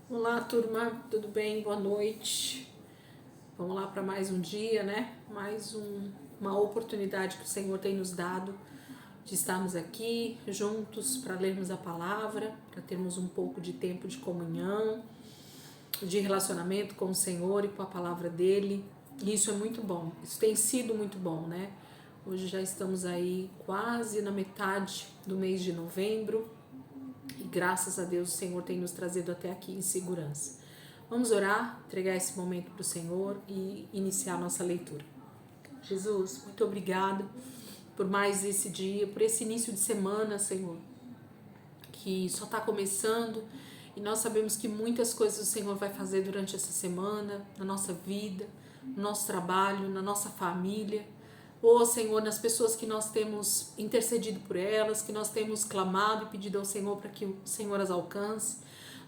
Olá, turma, tudo bem? Boa noite. Vamos lá para mais um dia, né? Uma oportunidade que o Senhor tem nos dado de estarmos aqui juntos para lermos a palavra, para termos um pouco de tempo de comunhão, de relacionamento com o Senhor e com a palavra dele. E isso é muito bom, isso tem sido muito bom, né? Hoje já estamos aí quase na metade do mês de novembro. E graças a Deus o Senhor tem nos trazido até aqui em segurança. Vamos orar, entregar esse momento para o Senhor e iniciar a nossa leitura. Jesus, muito obrigado por mais esse dia, por esse início de semana, Senhor, que só está começando e nós sabemos que muitas coisas o Senhor vai fazer durante essa semana, na nossa vida, no nosso trabalho, na nossa família. Senhor, nas pessoas que nós temos intercedido por elas, que nós temos clamado e pedido ao Senhor para que o Senhor as alcance.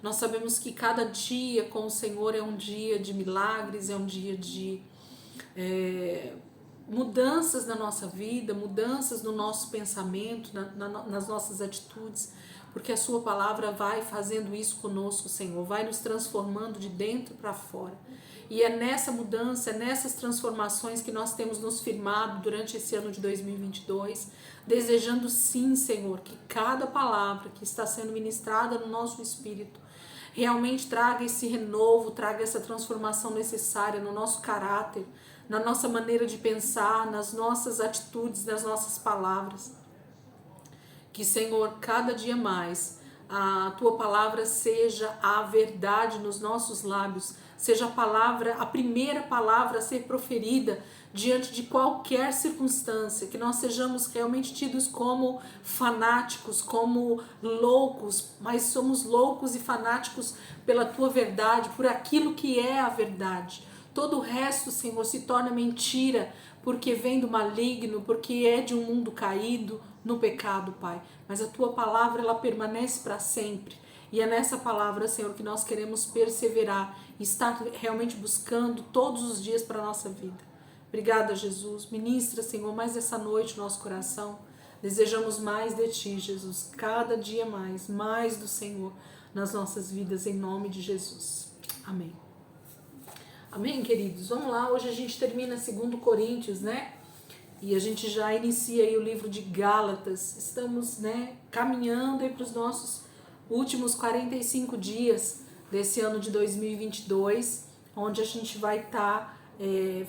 Nós sabemos que cada dia com o Senhor é um dia de milagres, é um dia de mudanças na nossa vida, mudanças no nosso pensamento, nas nossas atitudes, porque a sua palavra vai fazendo isso conosco, Senhor, vai nos transformando de dentro para fora. E é nessa mudança, é nessas transformações que nós temos nos firmado durante esse ano de 2022, desejando sim, Senhor, que cada palavra que está sendo ministrada no nosso espírito realmente traga esse renovo, traga essa transformação necessária no nosso caráter, na nossa maneira de pensar, nas nossas atitudes, nas nossas palavras. Que, Senhor, cada dia mais a tua palavra seja a verdade nos nossos lábios, seja a primeira palavra a ser proferida diante de qualquer circunstância, que nós sejamos realmente tidos como fanáticos, como loucos, mas somos loucos e fanáticos pela tua verdade, por aquilo que é a verdade. Todo o resto, Senhor, se torna mentira, porque vem do maligno, porque é de um mundo caído no pecado, Pai. Mas a tua palavra, ela permanece para sempre. E é nessa palavra, Senhor, que nós queremos perseverar e estar realmente buscando todos os dias para a nossa vida. Obrigada, Jesus. Ministra, Senhor, mais essa noite o nosso coração. Desejamos mais de Ti, Jesus. Cada dia mais do Senhor nas nossas vidas, em nome de Jesus. Amém. Amém, queridos? Vamos lá, hoje a gente termina 2 Coríntios, né? E a gente já inicia aí o livro de Gálatas. Estamos, né, caminhando aí para os nossos últimos 45 dias desse ano de 2022, onde a gente vai estar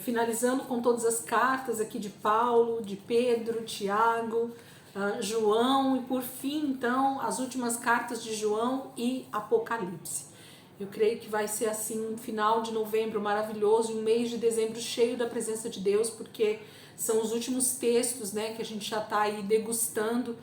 finalizando com todas as cartas aqui de Paulo, de Pedro, Tiago, João e por fim, então, as últimas cartas de João e Apocalipse. Eu creio que vai ser assim um final de novembro maravilhoso e um mês de dezembro cheio da presença de Deus, porque são os últimos textos, né, que a gente já está aí degustando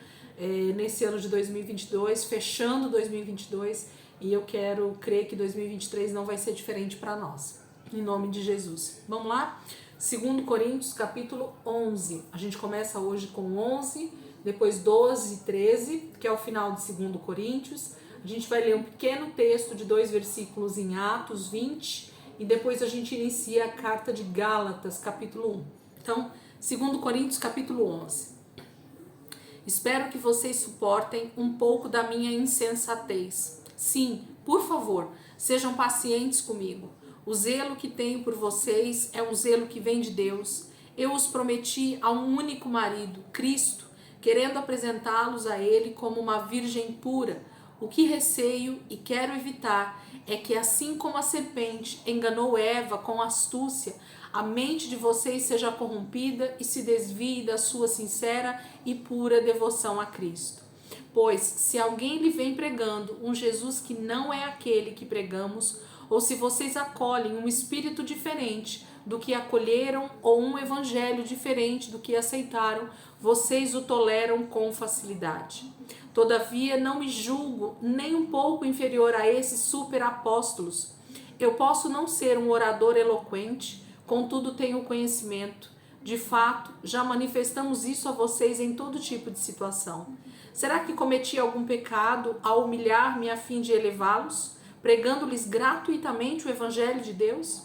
nesse ano de 2022, fechando 2022, e eu quero crer que 2023 não vai ser diferente para nós, em nome de Jesus. Vamos lá? 2 Coríntios capítulo 11, a gente começa hoje com 11, depois 12 e 13, que é o final de 2 Coríntios. A gente vai ler um pequeno texto de 2 versículos em Atos 20 e depois a gente inicia a carta de Gálatas, capítulo 1. Então, 2 Coríntios, capítulo 11. Espero que vocês suportem um pouco da minha insensatez. Sim, por favor, sejam pacientes comigo. O zelo que tenho por vocês é um zelo que vem de Deus. Eu os prometi a um único marido, Cristo, querendo apresentá-los a Ele como uma virgem pura. O que receio e quero evitar é que, assim como a serpente enganou Eva com astúcia, a mente de vocês seja corrompida e se desvie da sua sincera e pura devoção a Cristo. Pois, se alguém lhe vem pregando um Jesus que não é aquele que pregamos, ou se vocês acolhem um espírito diferente do que acolheram ou um evangelho diferente do que aceitaram, vocês o toleram com facilidade. Todavia, não me julgo nem um pouco inferior a esses superapóstolos. Eu posso não ser um orador eloquente, contudo tenho conhecimento. De fato, já manifestamos isso a vocês em todo tipo de situação. Será que cometi algum pecado ao humilhar-me a fim de elevá-los, pregando-lhes gratuitamente o evangelho de Deus?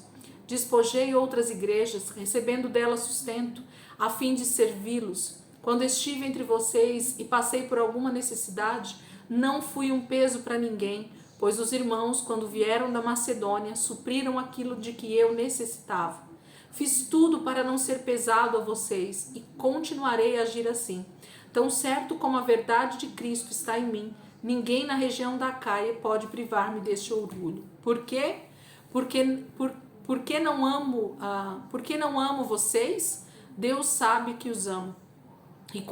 Despojei outras igrejas, recebendo delas sustento, a fim de servi-los. Quando estive entre vocês e passei por alguma necessidade, não fui um peso para ninguém, pois os irmãos, quando vieram da Macedônia, supriram aquilo de que eu necessitava. Fiz tudo para não ser pesado a vocês e continuarei a agir assim. Tão certo como a verdade de Cristo está em mim, ninguém na região da Acaia pode privar-me deste orgulho. Por quê? Porque não amo vocês? Deus sabe que os amo. E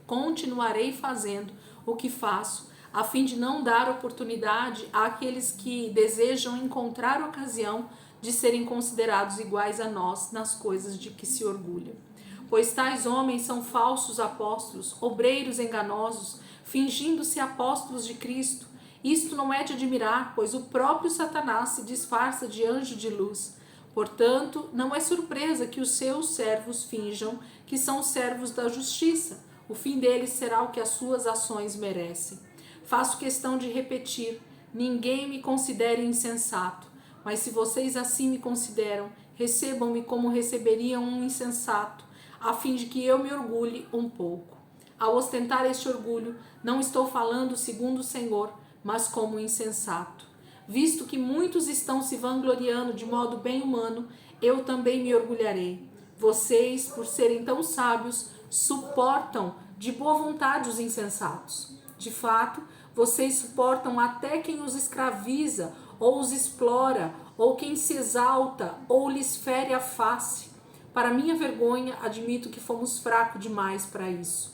continuarei fazendo o que faço, a fim de não dar oportunidade àqueles que desejam encontrar ocasião de serem considerados iguais a nós nas coisas de que se orgulham. Pois tais homens são falsos apóstolos, obreiros enganosos, fingindo-se apóstolos de Cristo. Isto não é de admirar, pois o próprio Satanás se disfarça de anjo de luz. Portanto, não é surpresa que os seus servos finjam que são servos da justiça. O fim deles será o que as suas ações merecem. Faço questão de repetir, ninguém me considere insensato, mas se vocês assim me consideram, recebam-me como receberiam um insensato, a fim de que eu me orgulhe um pouco. Ao ostentar este orgulho, não estou falando segundo o Senhor, mas como insensato. Visto que muitos estão se vangloriando de modo bem humano, eu também me orgulharei. Vocês, por serem tão sábios, suportam de boa vontade os insensatos. De fato, vocês suportam até quem os escraviza, ou os explora, ou quem se exalta, ou lhes fere a face. Para minha vergonha, admito que fomos fracos demais para isso.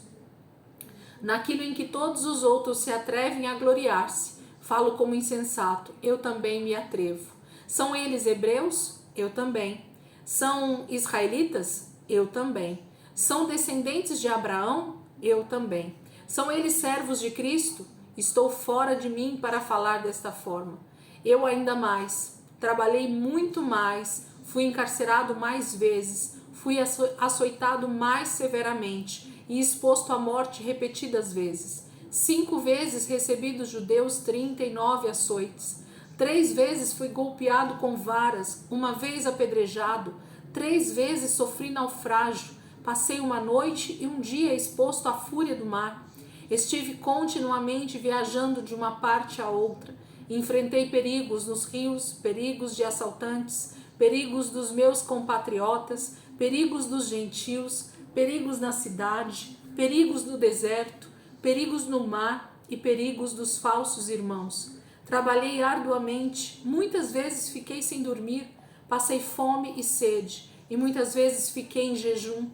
Naquilo em que todos os outros se atrevem a gloriar-se, falo como insensato, eu também me atrevo. São eles hebreus? Eu também. São israelitas? Eu também. São descendentes de Abraão? Eu também. São eles servos de Cristo? Estou fora de mim para falar desta forma. Eu ainda mais. Trabalhei muito mais, fui encarcerado mais vezes, fui açoitado mais severamente e exposto à morte repetidas vezes. 5 vezes recebi dos judeus 39 açoites. 3 vezes fui golpeado com varas, 1 vez apedrejado, 3 vezes sofri naufrágio, passei uma noite e um dia exposto à fúria do mar. Estive continuamente viajando de uma parte a outra. Enfrentei perigos nos rios, perigos de assaltantes, perigos dos meus compatriotas, perigos dos gentios, perigos na cidade, perigos no deserto, perigos no mar e perigos dos falsos irmãos. Trabalhei arduamente, muitas vezes fiquei sem dormir, passei fome e sede, e muitas vezes fiquei em jejum,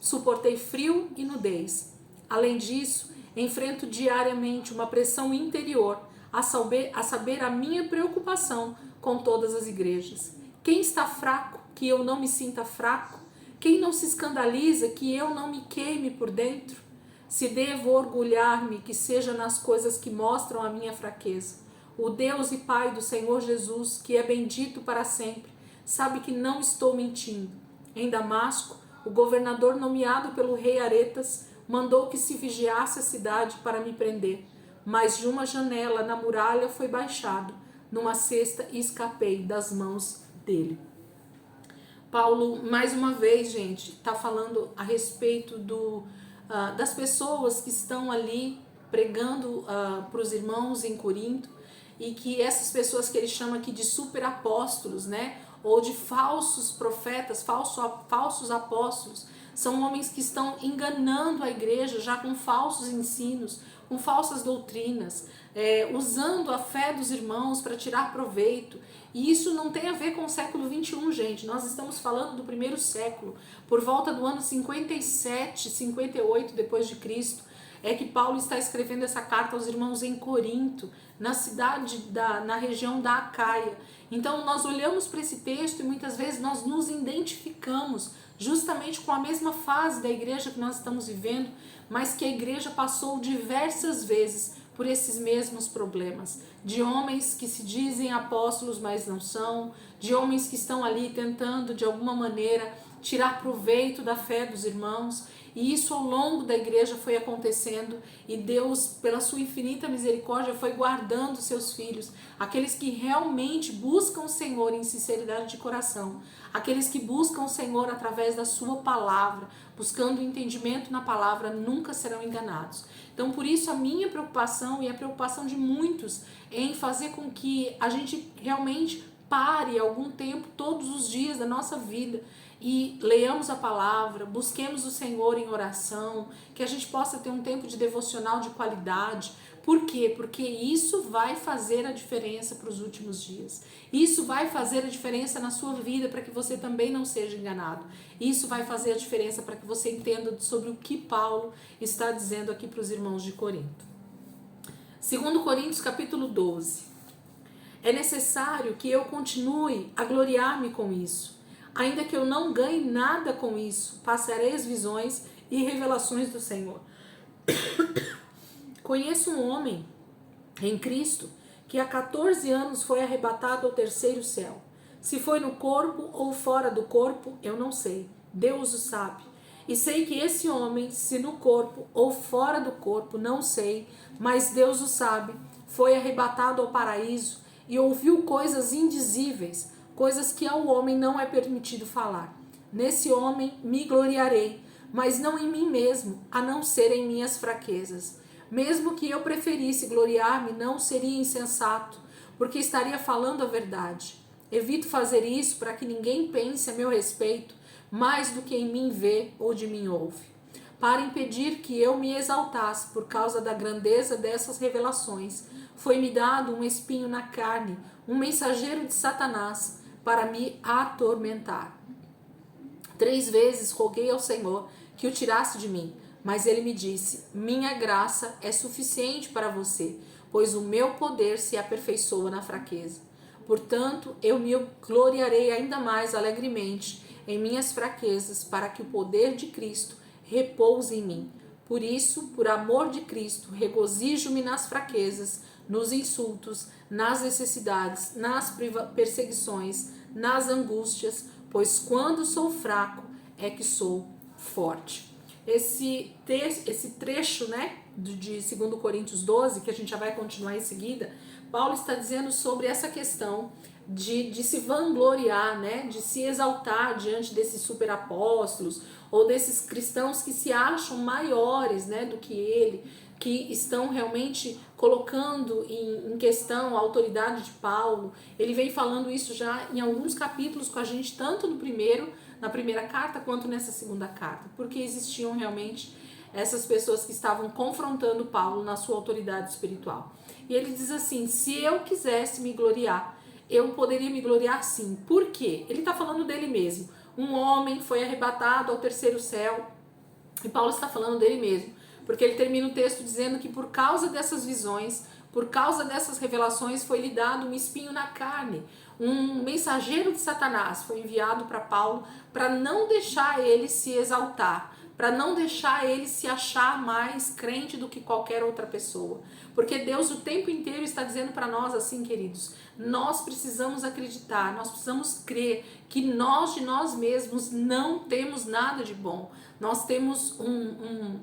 suportei frio e nudez. Além disso, enfrento diariamente uma pressão interior, a saber a minha preocupação com todas as igrejas. Quem está fraco, que eu não me sinta fraco? Quem não se escandaliza, que eu não me queime por dentro? Se devo orgulhar-me, que seja nas coisas que mostram a minha fraqueza. O Deus e Pai do Senhor Jesus, que é bendito para sempre, sabe que não estou mentindo. Em Damasco, o governador nomeado pelo rei Aretas mandou que se vigiasse a cidade para me prender. Mas de uma janela na muralha foi baixado numa cesta e escapei das mãos dele. Paulo, mais uma vez, gente, está falando a respeito das pessoas que estão ali pregando para os irmãos em Corinto, e que essas pessoas que ele chama aqui de superapóstolos, né, ou de falsos profetas, falsos apóstolos, são homens que estão enganando a igreja já com falsos ensinos, com falsas doutrinas, usando a fé dos irmãos para tirar proveito. E isso não tem a ver com o século 21, gente. Nós estamos falando do primeiro século, por volta do ano 57, 58 depois de Cristo, é que Paulo está escrevendo essa carta aos irmãos em Corinto, na região da Acaia. Então nós olhamos para esse texto e muitas vezes nós nos identificamos justamente com a mesma fase da igreja que nós estamos vivendo, mas que a igreja passou diversas vezes por esses mesmos problemas, de homens que se dizem apóstolos, mas não são, de homens que estão ali tentando de alguma maneira tirar proveito da fé dos irmãos. E isso ao longo da igreja foi acontecendo, e Deus, pela sua infinita misericórdia, foi guardando seus filhos, aqueles que realmente buscam o Senhor em sinceridade de coração, aqueles que buscam o Senhor através da sua palavra, buscando entendimento na palavra, nunca serão enganados. Então, por isso, a minha preocupação e a preocupação de muitos em fazer com que a gente realmente pare algum tempo, todos os dias da nossa vida, e leiamos a palavra, busquemos o Senhor em oração, que a gente possa ter um tempo de devocional de qualidade. Por quê? Porque isso vai fazer a diferença para os últimos dias. Isso vai fazer a diferença na sua vida, para que você também não seja enganado. Isso vai fazer a diferença para que você entenda sobre o que Paulo está dizendo aqui para os irmãos de Corinto. 2 Coríntios capítulo 12. É necessário que eu continue a gloriar-me com isso. Ainda que eu não ganhe nada com isso, passarei as visões e revelações do Senhor. Conheço um homem em Cristo que há 14 anos foi arrebatado ao terceiro céu. Se foi no corpo ou fora do corpo, eu não sei. Deus o sabe. E sei que esse homem, se no corpo ou fora do corpo, não sei, mas Deus o sabe, foi arrebatado ao paraíso e ouviu coisas indizíveis, coisas que ao homem não é permitido falar. Nesse homem me gloriarei, mas não em mim mesmo, a não ser em minhas fraquezas. Mesmo que eu preferisse gloriar-me, não seria insensato, porque estaria falando a verdade. Evito fazer isso para que ninguém pense a meu respeito mais do que em mim vê ou de mim ouve. Para impedir que eu me exaltasse por causa da grandeza dessas revelações, foi-me dado um espinho na carne, um mensageiro de Satanás, para me atormentar. 3 vezes roguei ao Senhor que o tirasse de mim, mas ele me disse: minha graça é suficiente para você, pois o meu poder se aperfeiçoa na fraqueza. Portanto, eu me gloriarei ainda mais alegremente em minhas fraquezas, para que o poder de Cristo repouse em mim. Por isso, por amor de Cristo, regozijo-me nas fraquezas, nos insultos, nas necessidades, nas perseguições, nas angústias, pois quando sou fraco é que sou forte. Esse trecho, né, de 2 Coríntios 12, que a gente já vai continuar em seguida, Paulo está dizendo sobre essa questão de se vangloriar, né, de se exaltar diante desses superapóstolos ou desses cristãos que se acham maiores, né, do que ele, que estão realmente colocando em questão a autoridade de Paulo. Ele vem falando isso já em alguns capítulos com a gente, tanto na primeira carta, quanto nessa segunda carta, porque existiam realmente essas pessoas que estavam confrontando Paulo na sua autoridade espiritual. E ele diz assim: se eu quisesse me gloriar, eu poderia me gloriar sim. Por quê? Ele está falando dele mesmo. Um homem foi arrebatado ao terceiro céu, e Paulo está falando dele mesmo, porque ele termina o texto dizendo que por causa dessas visões, por causa dessas revelações, foi lhe dado um espinho na carne. Um mensageiro de Satanás foi enviado para Paulo para não deixar ele se exaltar, para não deixar ele se achar mais crente do que qualquer outra pessoa. Porque Deus o tempo inteiro está dizendo para nós assim, queridos, nós precisamos acreditar, nós precisamos crer que nós de nós mesmos não temos nada de bom. Nós temos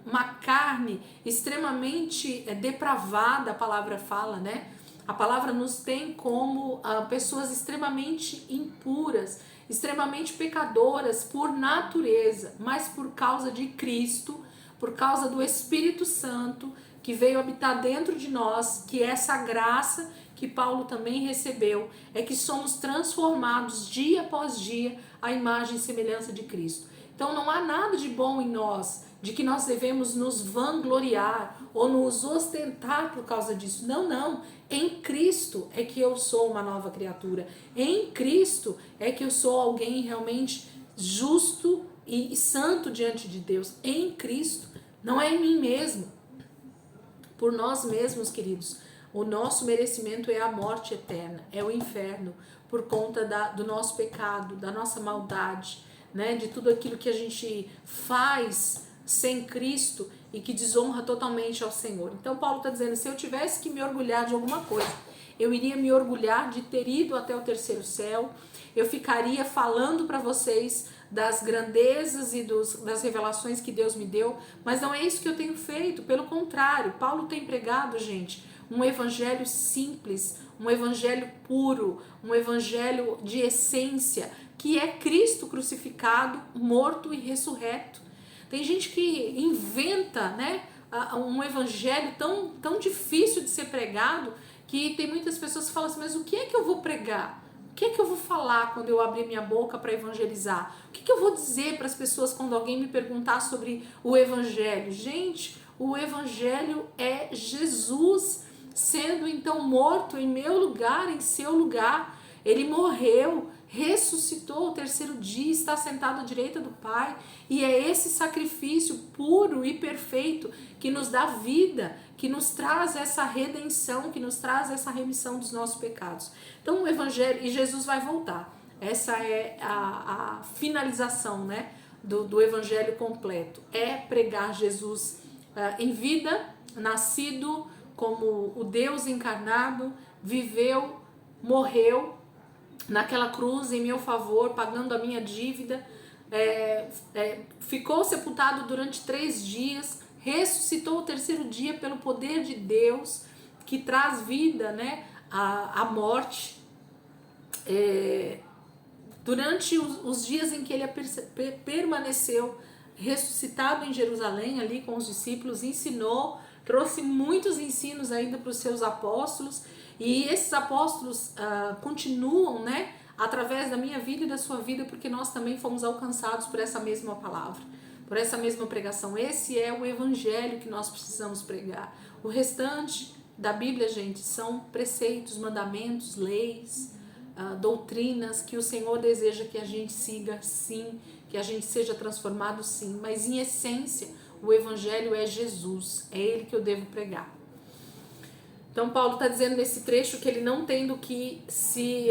uma carne extremamente depravada, a palavra fala, né? A palavra nos tem como pessoas extremamente impuras, extremamente pecadoras por natureza, mas por causa de Cristo, por causa do Espírito Santo que veio habitar dentro de nós, que é essa graça que Paulo também recebeu, é que somos transformados dia após dia à imagem e semelhança de Cristo. Então não há nada de bom em nós, de que nós devemos nos vangloriar ou nos ostentar por causa disso. Não, não. Em Cristo é que eu sou uma nova criatura. Em Cristo é que eu sou alguém realmente justo e santo diante de Deus. Em Cristo. Não é em mim mesmo. Por nós mesmos, queridos. O nosso merecimento é a morte eterna, é o inferno, por conta do nosso pecado, da nossa maldade, né? De tudo aquilo que a gente faz sem Cristo e que desonra totalmente ao Senhor. Então Paulo está dizendo, se eu tivesse que me orgulhar de alguma coisa, eu iria me orgulhar de ter ido até o terceiro céu, eu ficaria falando para vocês das grandezas e das revelações que Deus me deu, mas não é isso que eu tenho feito. Pelo contrário, Paulo tem pregado, gente, um evangelho simples, um evangelho puro, um evangelho de essência, que é Cristo crucificado, morto e ressurreto. Tem gente que inventa, né, um evangelho tão difícil de ser pregado, que tem muitas pessoas que falam assim, mas o que é que eu vou pregar? O que é que eu vou falar quando eu abrir minha boca para evangelizar? O que é que eu vou dizer para as pessoas quando alguém me perguntar sobre o evangelho? Gente, o evangelho é Jesus sendo então morto em meu lugar, em seu lugar. Ele morreu, ressuscitou o terceiro dia, está sentado à direita do Pai, e é esse sacrifício puro e perfeito que nos dá vida, que nos traz essa redenção, que nos traz essa remissão dos nossos pecados. Então o evangelho, e Jesus vai voltar. Essa é a finalização, né, do evangelho completo. É pregar Jesus em vida, nascido como o Deus encarnado, viveu, morreu naquela cruz em meu favor, pagando a minha dívida, ficou sepultado durante 3 dias, ressuscitou o terceiro dia pelo poder de Deus, que traz vida, né, à morte. Durante os dias em que ele permaneceu ressuscitado em Jerusalém, ali com os discípulos, ensinou, trouxe muitos ensinos ainda para os seus apóstolos, e esses apóstolos continuam, né, através da minha vida e da sua vida, porque nós também fomos alcançados por essa mesma palavra, por essa mesma pregação. Esse é o evangelho que nós precisamos pregar. O restante da Bíblia, gente, são preceitos, mandamentos, leis, doutrinas que o Senhor deseja que a gente siga, sim, que a gente seja transformado, sim, mas em essência o evangelho é Jesus, é ele que eu devo pregar. Então Paulo está dizendo nesse trecho que ele não tem do que se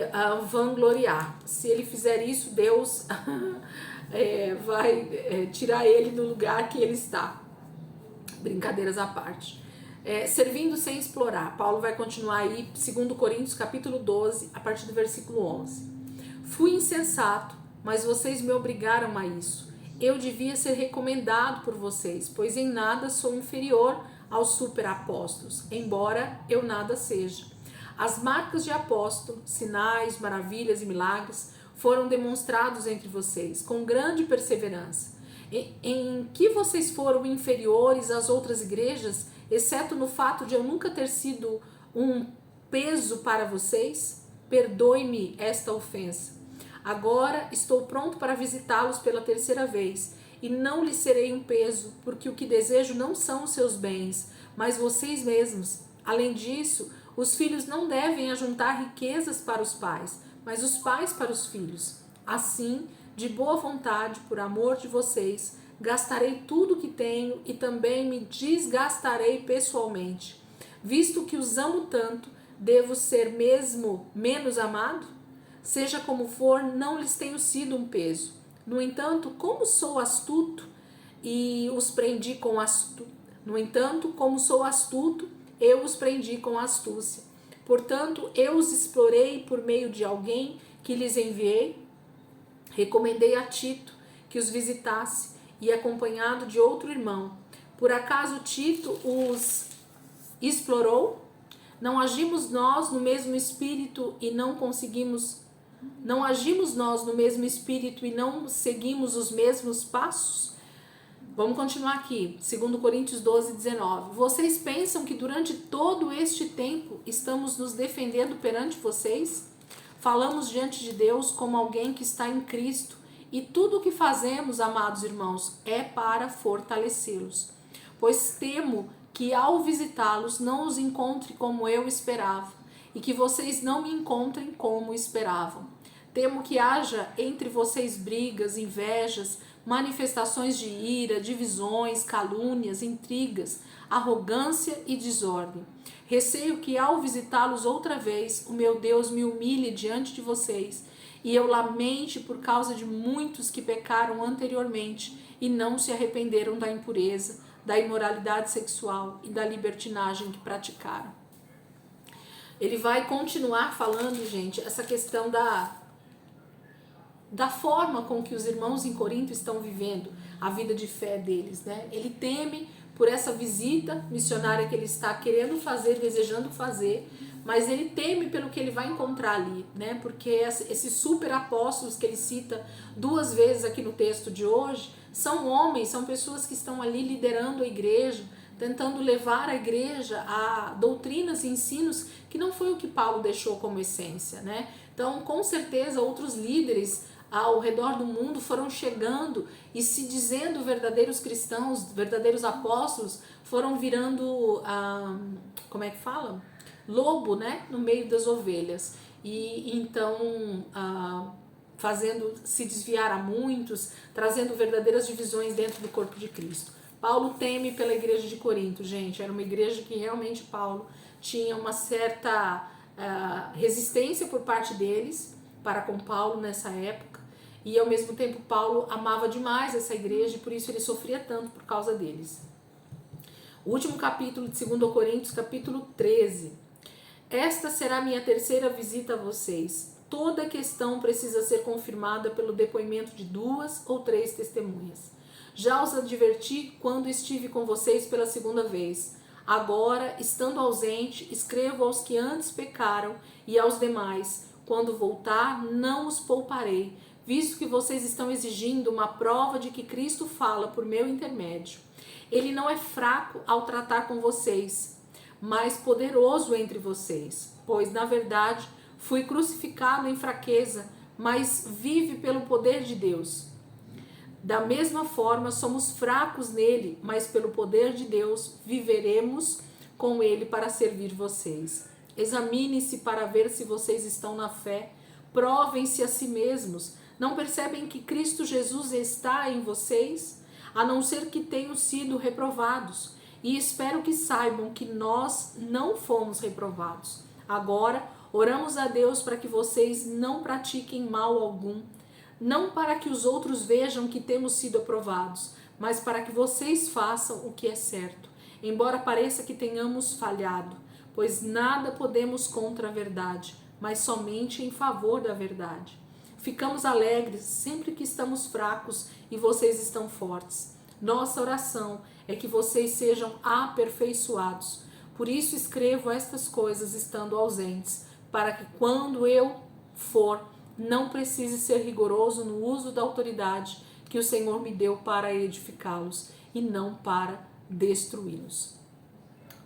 vangloriar. Se ele fizer isso, Deus vai tirar ele do lugar que ele está. Brincadeiras à parte. Servindo sem explorar. Paulo vai continuar aí, 2 Coríntios capítulo 12, a partir do versículo 11. Fui insensato, mas vocês me obrigaram a isso. Eu devia ser recomendado por vocês, pois em nada sou inferior aos superapóstolos, embora eu nada seja. As marcas de apóstolo, sinais, maravilhas e milagres foram demonstrados entre vocês, com grande perseverança. Em que vocês foram inferiores às outras igrejas, exceto no fato de eu nunca ter sido um peso para vocês? Perdoe-me esta ofensa. Agora estou pronto para visitá-los pela 3ª vez, e não lhes serei um peso, porque o que desejo não são os seus bens, mas vocês mesmos. Além disso, os filhos não devem ajuntar riquezas para os pais, mas os pais para os filhos. Assim, de boa vontade, por amor de vocês, gastarei tudo o que tenho e também me desgastarei pessoalmente. Visto que os amo tanto, devo ser mesmo menos amado? Seja como for, não lhes tenho sido um peso. No entanto, como sou astuto, eu os prendi com astúcia. Portanto, eu os explorei por meio de alguém que lhes enviei. Recomendei a Tito que os visitasse, e acompanhado de outro irmão. Por acaso Tito os explorou? Não agimos nós no mesmo espírito e não agimos nós no mesmo espírito e não seguimos os mesmos passos? Vamos continuar aqui, 2 Coríntios 12, 19. Vocês pensam que durante todo este tempo estamos nos defendendo perante vocês? Falamos diante de Deus como alguém que está em Cristo, e tudo o que fazemos, amados irmãos, é para fortalecê-los. Pois temo que ao visitá-los não os encontre como eu esperava, e que vocês não me encontrem como esperavam. Temo que haja entre vocês brigas, invejas, manifestações de ira, divisões, calúnias, intrigas, arrogância e desordem. Receio que ao visitá-los outra vez, o meu Deus me humilhe diante de vocês, e eu lamente por causa de muitos que pecaram anteriormente e não se arrependeram da impureza, da imoralidade sexual e da libertinagem que praticaram. Ele vai continuar falando, gente, essa questão da forma com que os irmãos em Corinto estão vivendo a vida de fé deles, né? Ele teme por essa visita missionária que ele está querendo fazer, desejando fazer, mas ele teme pelo que ele vai encontrar ali, né? Porque esses super apóstolos que ele cita 2 vezes aqui no texto de hoje, são homens, são pessoas que estão ali liderando a igreja, tentando levar a igreja a doutrinas e ensinos que não foi o que Paulo deixou como essência, né? Então, com certeza, outros líderes ao redor do mundo foram chegando e se dizendo verdadeiros cristãos, verdadeiros apóstolos, foram virando, como é que fala? Lobo, né? No meio das ovelhas. E então, fazendo se desviar a muitos, trazendo verdadeiras divisões dentro do corpo de Cristo. Paulo teme pela igreja de Corinto, gente. Era uma igreja que realmente Paulo tinha uma certa resistência por parte deles para com Paulo nessa época. E ao mesmo tempo Paulo amava demais essa igreja e por isso ele sofria tanto por causa deles. O último capítulo de 2 Coríntios, capítulo 13. Esta será minha terceira visita a vocês. Toda questão precisa ser confirmada pelo depoimento de 2 ou 3 testemunhas. Já os adverti quando estive com vocês pela segunda vez. Agora, estando ausente, escrevo aos que antes pecaram e aos demais. Quando voltar, não os pouparei, visto que vocês estão exigindo uma prova de que Cristo fala por meu intermédio. Ele não é fraco ao tratar com vocês, mas poderoso entre vocês, pois, na verdade, fui crucificado em fraqueza, mas vive pelo poder de Deus. Da mesma forma, somos fracos nele, mas pelo poder de Deus viveremos com ele para servir vocês. Examine-se para ver se vocês estão na fé. Provem-se a si mesmos. Não percebem que Cristo Jesus está em vocês? A não ser que tenham sido reprovados. E espero que saibam que nós não fomos reprovados. Agora, oramos a Deus para que vocês não pratiquem mal algum, não para que os outros vejam que temos sido aprovados, mas para que vocês façam o que é certo, embora pareça que tenhamos falhado, pois nada podemos contra a verdade, mas somente em favor da verdade. Ficamos alegres sempre que estamos fracos e vocês estão fortes. Nossa oração é que vocês sejam aperfeiçoados. Por isso escrevo estas coisas estando ausentes, para que quando eu for, não precise ser rigoroso no uso da autoridade que o Senhor me deu para edificá-los e não para destruí-los.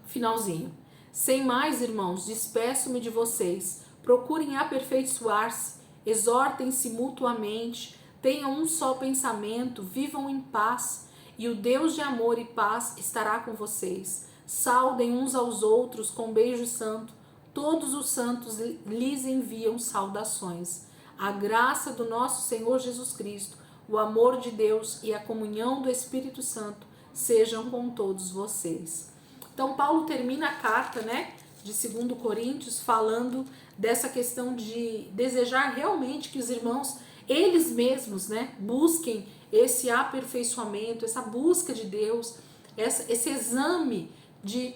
Finalzinho. Sem mais, irmãos, despeço-me de vocês. Procurem aperfeiçoar-se, exortem-se mutuamente, tenham um só pensamento, vivam em paz, e o Deus de amor e paz estará com vocês. Saudem uns aos outros com beijo santo. Todos os santos lhes enviam saudações. A graça do nosso Senhor Jesus Cristo, o amor de Deus e a comunhão do Espírito Santo sejam com todos vocês. Então Paulo termina a carta, né, de 2 Coríntios falando dessa questão de desejar realmente que os irmãos, eles mesmos, né, busquem esse aperfeiçoamento, essa busca de Deus, esse exame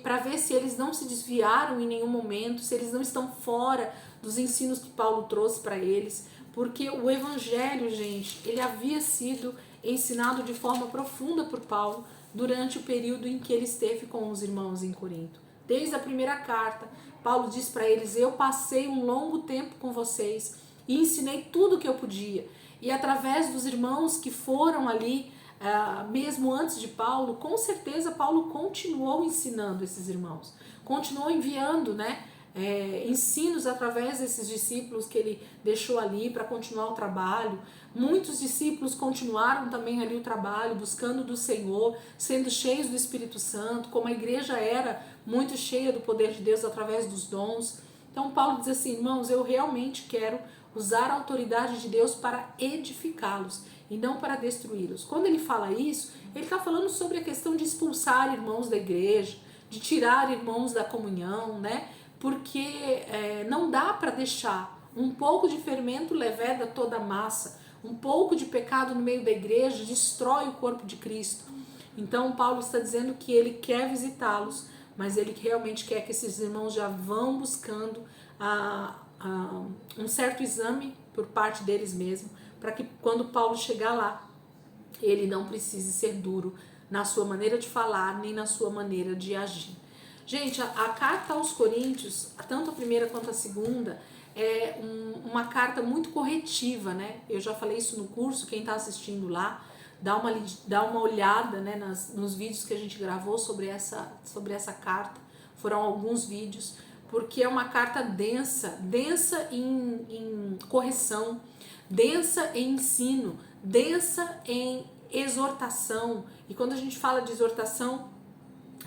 para ver se eles não se desviaram em nenhum momento, se eles não estão fora dos ensinos que Paulo trouxe para eles, porque o evangelho, gente, ele havia sido ensinado de forma profunda por Paulo durante o período em que ele esteve com os irmãos em Corinto. Desde a primeira carta, Paulo diz para eles: eu passei um longo tempo com vocês e ensinei tudo o que eu podia. E através dos irmãos que foram ali, mesmo antes de Paulo, com certeza Paulo continuou ensinando esses irmãos, continuou enviando, né, ensinos através desses discípulos que ele deixou ali para continuar o trabalho. Muitos discípulos continuaram também ali o trabalho, buscando do Senhor, sendo cheios do Espírito Santo, como a igreja era muito cheia do poder de Deus através dos dons. Então Paulo diz assim: irmãos, eu realmente quero usar a autoridade de Deus para edificá-los e não para destruí-los. Quando ele fala isso, ele está falando sobre a questão de expulsar irmãos da igreja, de tirar irmãos da comunhão, né? Porque não dá para deixar um pouco de fermento leveda toda a massa, um pouco de pecado no meio da igreja destrói o corpo de Cristo. Então Paulo está dizendo que ele quer visitá-los, mas ele realmente quer que esses irmãos já vão buscando um certo exame por parte deles mesmos, para que quando Paulo chegar lá, ele não precise ser duro na sua maneira de falar, nem na sua maneira de agir. Gente, a carta aos Coríntios, tanto a primeira quanto a segunda, é uma carta muito corretiva, né? Eu já falei isso no curso, quem está assistindo lá, dá uma olhada, né, nos vídeos que a gente gravou sobre essa carta. Foram alguns vídeos, porque é uma carta densa em correção, densa em ensino, densa em exortação. E quando a gente fala de exortação,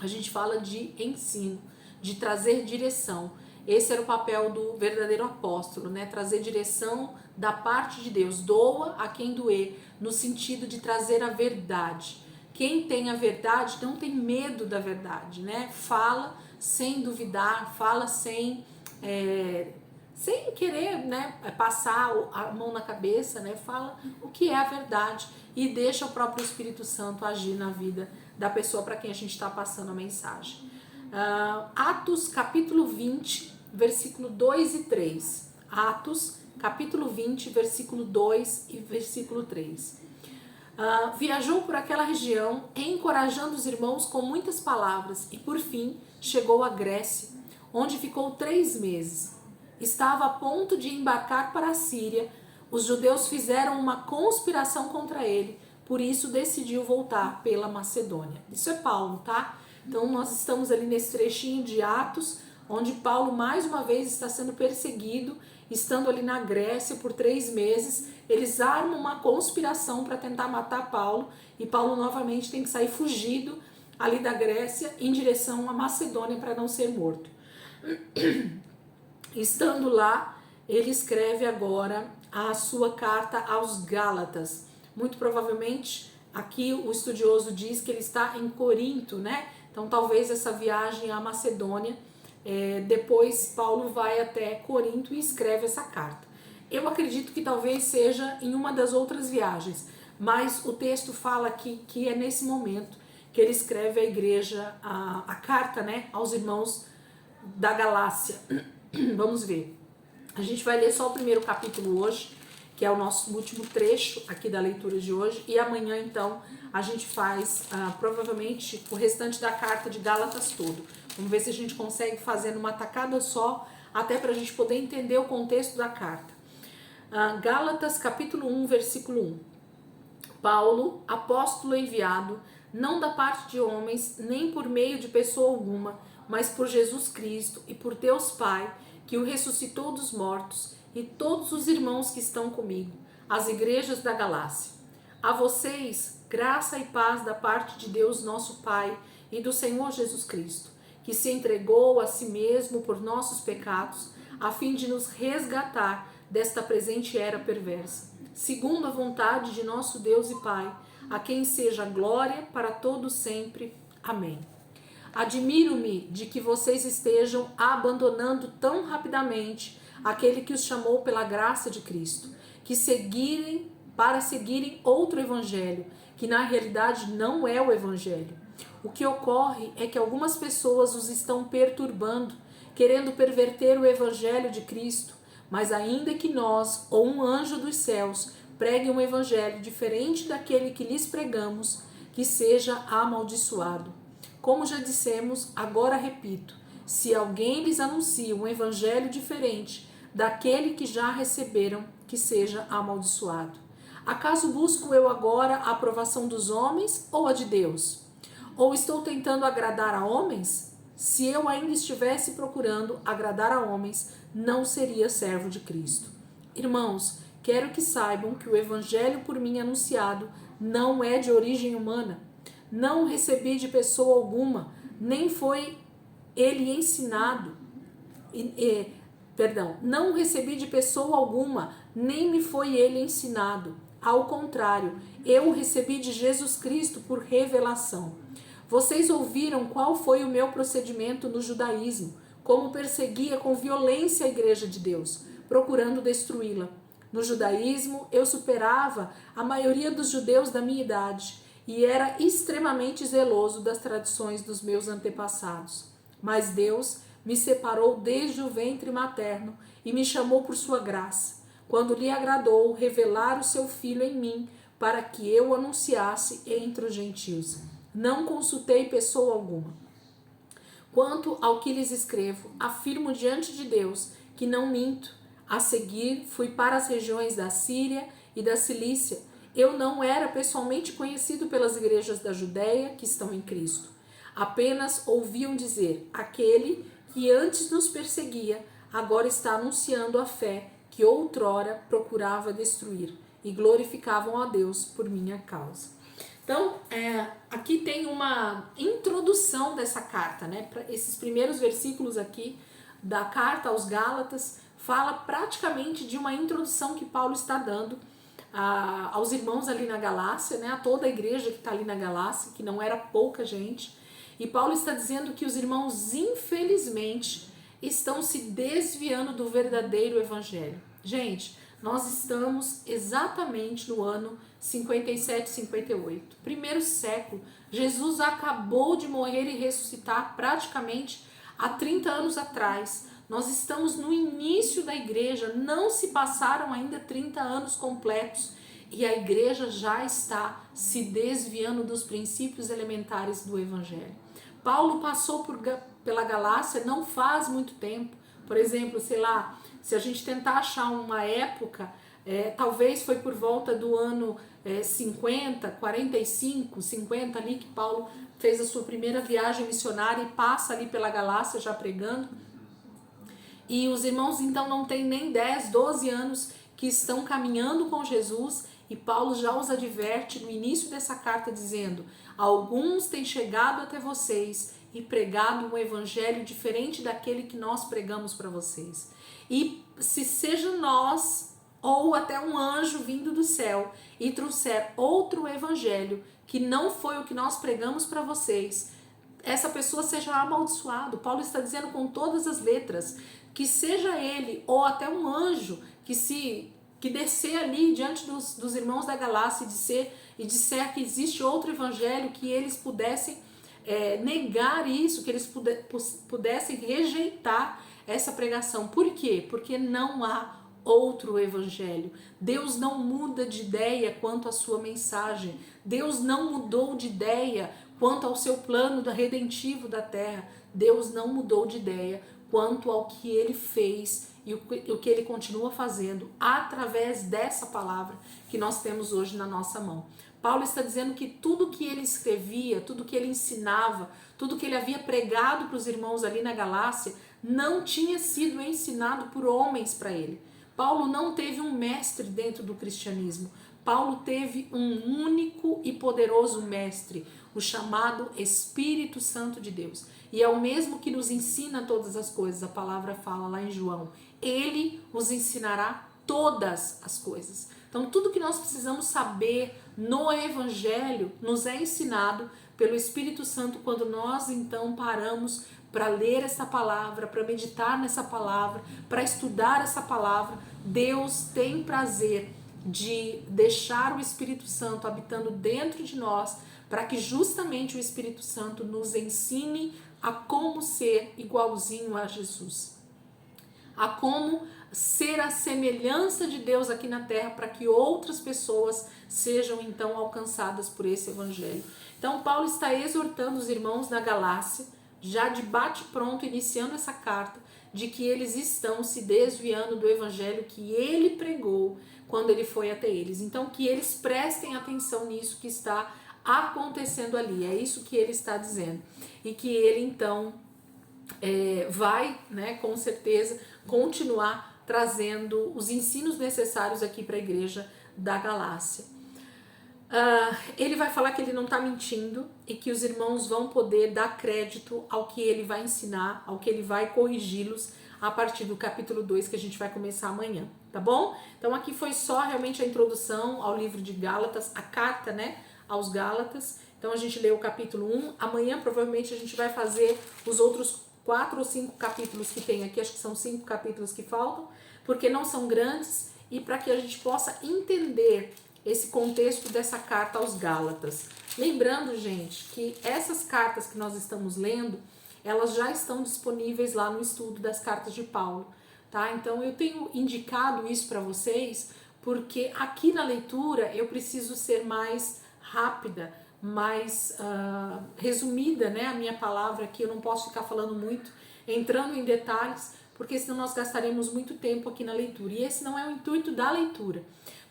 a gente fala de ensino, de trazer direção. Esse era o papel do verdadeiro apóstolo, né? Trazer direção da parte de Deus. Doa a quem doer, no sentido de trazer a verdade. Quem tem a verdade não tem medo da verdade, né? Fala sem duvidar, fala sem querer, né, passar a mão na cabeça, né? Fala o que é a verdade e deixa o próprio Espírito Santo agir na vida da pessoa para quem a gente está passando a mensagem. Atos capítulo 20, versículo 2 e 3. Atos capítulo 20, versículo 2 e versículo 3. Viajou por aquela região, encorajando os irmãos com muitas palavras, e por fim chegou à Grécia, onde ficou 3 meses. Estava a ponto de embarcar para a Síria. Os judeus fizeram uma conspiração contra ele, por isso decidiu voltar pela Macedônia. Isso é Paulo, tá? Então nós estamos ali nesse trechinho de Atos, onde Paulo mais uma vez está sendo perseguido, estando ali na Grécia por 3 meses. Eles armam uma conspiração para tentar matar Paulo, e Paulo novamente tem que sair fugido ali da Grécia em direção à Macedônia para não ser morto. Estando lá, ele escreve agora a sua carta aos Gálatas. Muito provavelmente, aqui o estudioso diz que ele está em Corinto, né? Então talvez essa viagem à Macedônia, depois Paulo vai até Corinto e escreve essa carta. Eu acredito que talvez seja em uma das outras viagens, mas o texto fala aqui que é nesse momento que ele escreve à igreja, a carta, né, aos irmãos da Galácia. Vamos ver. A gente vai ler só o primeiro capítulo hoje, que é o nosso último trecho aqui da leitura de hoje, e amanhã então a gente faz provavelmente o restante da carta de Gálatas todo. Vamos ver se a gente consegue fazer numa tacada só, até para a gente poder entender o contexto da carta. Gálatas capítulo 1, versículo 1. Paulo, apóstolo enviado, não da parte de homens, nem por meio de pessoa alguma, mas por Jesus Cristo e por Deus Pai, que o ressuscitou dos mortos, e todos os irmãos que estão comigo, as igrejas da Galácia. A vocês, graça e paz da parte de Deus nosso Pai e do Senhor Jesus Cristo, que se entregou a si mesmo por nossos pecados, a fim de nos resgatar desta presente era perversa, segundo a vontade de nosso Deus e Pai, a quem seja glória para todos sempre. Amém. Admiro-me de que vocês estejam abandonando tão rapidamente aquele que os chamou pela graça de Cristo, para seguirem outro evangelho, que na realidade não é o evangelho. O que ocorre é que algumas pessoas os estão perturbando, querendo perverter o evangelho de Cristo, mas ainda que nós ou um anjo dos céus pregue um evangelho diferente daquele que lhes pregamos, que seja amaldiçoado. Como já dissemos, agora repito, se alguém lhes anuncia um evangelho diferente daquele que já receberam, que seja amaldiçoado. Acaso busco eu agora a aprovação dos homens ou a de Deus? Ou estou tentando agradar a homens? Se eu ainda estivesse procurando agradar a homens, não seria servo de Cristo. Irmãos, quero que saibam que o evangelho por mim anunciado não é de origem humana. Não recebi de pessoa alguma, nem foi ele ensinado. Não recebi de pessoa alguma, nem me foi ele ensinado. Ao contrário, eu o recebi de Jesus Cristo por revelação. Vocês ouviram qual foi o meu procedimento no judaísmo, como perseguia com violência a igreja de Deus, procurando destruí-la. No judaísmo, eu superava a maioria dos judeus da minha idade e era extremamente zeloso das tradições dos meus antepassados. Mas Deus me separou desde o ventre materno e me chamou por sua graça. quando lhe agradou revelar o seu Filho em mim, para que eu o anunciasse entre os gentios. Não consultei pessoa alguma. Quanto ao que lhes escrevo, afirmo diante de Deus que não minto. A seguir, fui para as regiões da Síria e da Cilícia. Eu não era pessoalmente conhecido pelas igrejas da Judéia que estão em Cristo. Apenas ouviam dizer: aquele que antes nos perseguia, agora está anunciando a fé que outrora procurava destruir, e glorificavam a Deus por minha causa. Então, aqui tem uma introdução dessa carta, né? Esses primeiros versículos aqui da carta aos Gálatas fala praticamente de uma introdução que Paulo está dando aos irmãos ali na Galácia, né? A toda a igreja que está ali na Galácia, que não era pouca gente. E Paulo está dizendo que os irmãos, infelizmente, estão se desviando do verdadeiro evangelho. Gente, nós estamos exatamente no ano 57, 58. Primeiro século. Jesus acabou de morrer e ressuscitar praticamente há 30 anos atrás. Nós estamos no início da igreja, não se passaram ainda 30 anos completos e a igreja já está se desviando dos princípios elementares do evangelho. Paulo passou pela Galácia não faz muito tempo. Por exemplo, sei lá, se a gente tentar achar uma época, talvez foi por volta do ano 50, 45, 50 ali que Paulo fez a sua primeira viagem missionária e passa ali pela Galácia já pregando. E os irmãos então não têm nem 10, 12 anos que estão caminhando com Jesus e Paulo já os adverte no início dessa carta dizendo: alguns têm chegado até vocês e pregado um evangelho diferente daquele que nós pregamos para vocês. E se seja nós ou até um anjo vindo do céu e trouxer outro evangelho que não foi o que nós pregamos para vocês, essa pessoa seja amaldiçoado. Paulo está dizendo com todas as letras que seja ele ou até um anjo que descer ali diante dos irmãos da Galácia e disser que existe outro evangelho, que eles pudessem negar isso, que eles pudessem rejeitar essa pregação. Por quê? Porque não há outro evangelho. Deus não muda de ideia quanto à sua mensagem. Deus não mudou de ideia quanto ao seu plano redentivo da terra. Deus não mudou de ideia quanto ao que ele fez e o que ele continua fazendo através dessa palavra que nós temos hoje na nossa mão. Paulo está dizendo que tudo que ele escrevia, tudo que ele ensinava, tudo que ele havia pregado para os irmãos ali na Galácia, não tinha sido ensinado por homens para ele. Paulo não teve um mestre dentro do cristianismo. Paulo teve um único e poderoso mestre, o chamado Espírito Santo de Deus. E é o mesmo que nos ensina todas as coisas, a palavra fala lá em João. Ele os ensinará todas as coisas. Então tudo que nós precisamos saber no Evangelho nos é ensinado pelo Espírito Santo quando nós então paramos para ler essa palavra, para meditar nessa palavra, para estudar essa palavra. Deus tem prazer de deixar o Espírito Santo habitando dentro de nós, para que justamente o Espírito Santo nos ensine a como ser igualzinho a Jesus, a como ser a semelhança de Deus aqui na terra, para que outras pessoas sejam então alcançadas por esse evangelho. Então Paulo está exortando os irmãos da Galácia, já de bate-pronto, iniciando essa carta, de que eles estão se desviando do evangelho que ele pregou quando ele foi até eles. Então que eles prestem atenção nisso que está acontecendo ali, é isso que ele está dizendo. E que ele então vai, né, com certeza, continuar trazendo os ensinos necessários aqui para a igreja da Galácia. Ele vai falar que ele não está mentindo e que os irmãos vão poder dar crédito ao que ele vai ensinar, ao que ele vai corrigi-los a partir do capítulo 2 que a gente vai começar amanhã, tá bom? Então aqui foi só realmente a introdução ao livro de Gálatas, a carta, né, aos Gálatas. Então a gente leu o capítulo 1, amanhã provavelmente a gente vai fazer os outros 4 ou 5 capítulos que tem aqui, acho que são 5 capítulos que faltam, porque não são grandes e para que a gente possa entender esse contexto dessa carta aos Gálatas. Lembrando, gente, que essas cartas que nós estamos lendo, elas já estão disponíveis lá no estudo das cartas de Paulo. tá? Então eu tenho indicado isso para vocês porque aqui na leitura eu preciso ser mais rápida, mais resumida, né? A minha palavra aqui, eu não posso ficar falando muito, entrando em detalhes, porque senão nós gastaremos muito tempo aqui na leitura. E esse não é o intuito da leitura.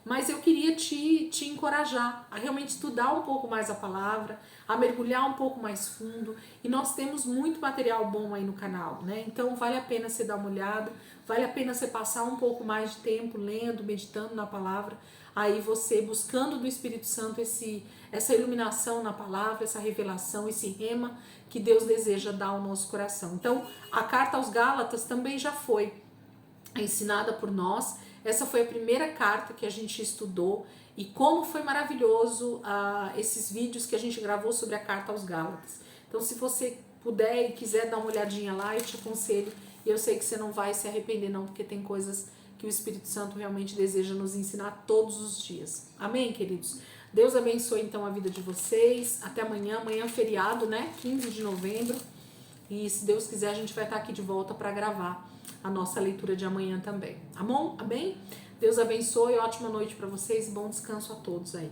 Mas eu queria te encorajar a realmente estudar um pouco mais a palavra, a mergulhar um pouco mais fundo. E nós temos muito material bom aí no canal, né? Então vale a pena você dar uma olhada, vale a pena você passar um pouco mais de tempo lendo, meditando na palavra. Aí você buscando do Espírito Santo essa iluminação na palavra, essa revelação, esse rema que Deus deseja dar ao nosso coração. Então a carta aos Gálatas também já foi ensinada por nós. Essa foi a primeira carta que a gente estudou e como foi maravilhoso esses vídeos que a gente gravou sobre a carta aos Gálatas. Então, se você puder e quiser dar uma olhadinha lá, eu te aconselho. E eu sei que você não vai se arrepender não, porque tem coisas que o Espírito Santo realmente deseja nos ensinar todos os dias. Amém, queridos? Deus abençoe então a vida de vocês. Até amanhã. Amanhã é feriado, né? 15 de novembro. E se Deus quiser, a gente vai estar aqui de volta para gravar a nossa leitura de amanhã também. Amém? Deus abençoe, ótima noite para vocês e bom descanso a todos aí.